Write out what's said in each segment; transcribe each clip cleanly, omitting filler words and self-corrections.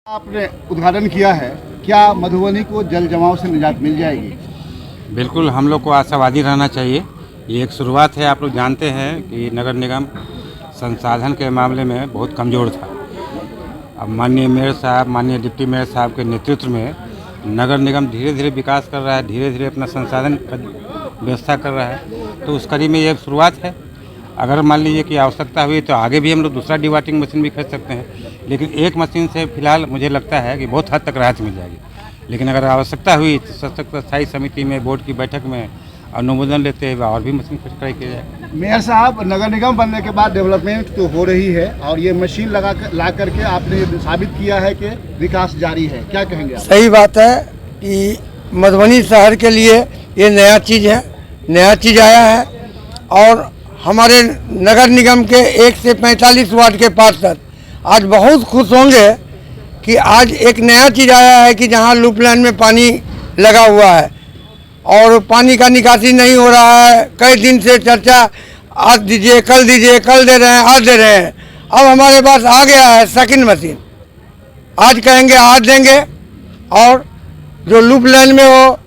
आपने उद्घाटन किया है, क्या मधुबनी को जल जमाव से निजात मिल जाएगी? बिल्कुल, हम लोग को आशावादी रहना चाहिए। ये एक शुरुआत है। आप लोग जानते हैं कि नगर निगम संसाधन के मामले में बहुत कमज़ोर था। अब माननीय मेयर साहब, माननीय डिप्टी मेयर साहब के नेतृत्व में नगर निगम धीरे धीरे विकास कर रहा है, धीरे धीरे अपना संसाधन व्यवस्था कर रहा है। तो उस कड़ी में ये शुरुआत है। अगर मान लीजिए कि आवश्यकता हुई तो आगे भी हम लोग दूसरा डिवाटिंग मशीन भी खरीद सकते हैं, लेकिन एक मशीन से फिलहाल मुझे लगता है कि बहुत हद तक राहत मिल जाएगी। लेकिन अगर आवश्यकता हुई तो सशक्त स्थायी समिति में बोर्ड की बैठक में अनुमोदन लेते हुए और भी मशीन खरीद किया जाए। मेयर साहब, नगर निगम बनने के बाद डेवलपमेंट तो हो रही है और ये मशीन ला करके आपने साबित किया है कि विकास जारी है, क्या कहेंगे आप? सही बात है कि मधुबनी शहर के लिए ये नया चीज़ है, नया चीज़ आया है। और हमारे नगर निगम के 1 से 45 वार्ड के पार्षद आज बहुत खुश होंगे कि आज एक नया चीज़ आया है कि जहां लूप लाइन में पानी लगा हुआ है और पानी का निकासी नहीं हो रहा है। कई दिन से चर्चा, आज दीजिए, कल दे रहे हैं, आज दे रहे हैं। अब हमारे पास आ गया है सेकंड मशीन, आज कहेंगे आज देंगे। और जो लूप लाइन में हो,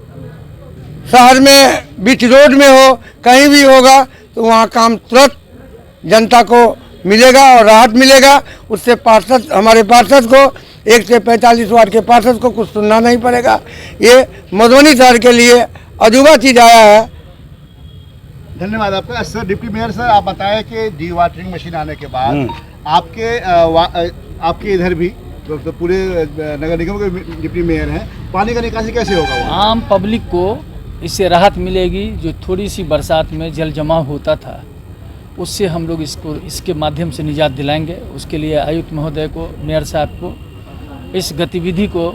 शहर में, बीच रोड में हो, कहीं भी होगा तो वहाँ काम तुरंत जनता को मिलेगा और राहत मिलेगा। उससे पार्षद, हमारे पार्षद को 1 से 45 वार्ड के पार्षद को कुछ सुनना नहीं पड़ेगा। ये मधुबनी शहर के लिए अजूबा चीज़ आया है। धन्यवाद आपका। सर, डिप्टी मेयर सर, आप बताएं कि डी वाटरिंग मशीन आने के बाद आपके इधर भी तो पूरे नगर निगम के डिप्टी मेयर हैं, पानी का निकासी कैसे होगा? आम पब्लिक को इससे राहत मिलेगी। जो थोड़ी सी बरसात में जल जमाव होता था, उससे हम लोग इसके माध्यम से निजात दिलाएंगे। उसके लिए आयुक्त महोदय को, मेयर साहब को इस गतिविधि को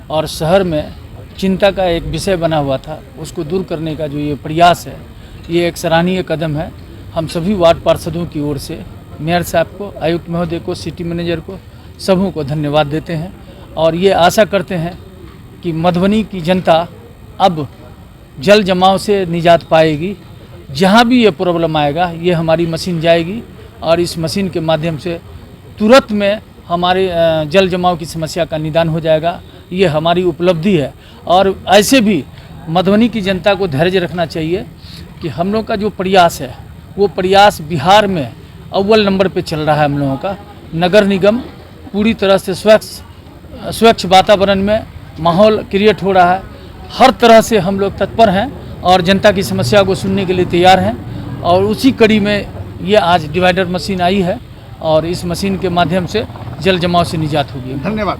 और शहर में चिंता का एक विषय बना हुआ था, उसको दूर करने का जो ये प्रयास है, ये एक सराहनीय कदम है। हम सभी वार्ड पार्षदों की ओर से मेयर साहब को, आयुक्त महोदय को, सिटी मैनेजर को, सबों को धन्यवाद देते हैं और ये आशा करते हैं कि मधुबनी की जनता अब जल जमाव से निजात पाएगी। जहाँ भी ये प्रॉब्लम आएगा, ये हमारी मशीन जाएगी और इस मशीन के माध्यम से तुरंत में हमारे जल जमाव की समस्या का निदान हो जाएगा। ये हमारी उपलब्धि है। और ऐसे भी मधुबनी की जनता को धैर्य रखना चाहिए कि हम लोग का जो प्रयास है, वो प्रयास बिहार में अव्वल नंबर पे चल रहा है। हम लोगों का नगर निगम पूरी तरह से स्वच्छ वातावरण में माहौल क्रिएट हो रहा है। हर तरह से हम लोग तत्पर हैं और जनता की समस्या को सुनने के लिए तैयार हैं। और उसी कड़ी में ये आज डिवाइडर मशीन आई है और इस मशीन के माध्यम से जल जमाव से निजात होगी। धन्यवाद।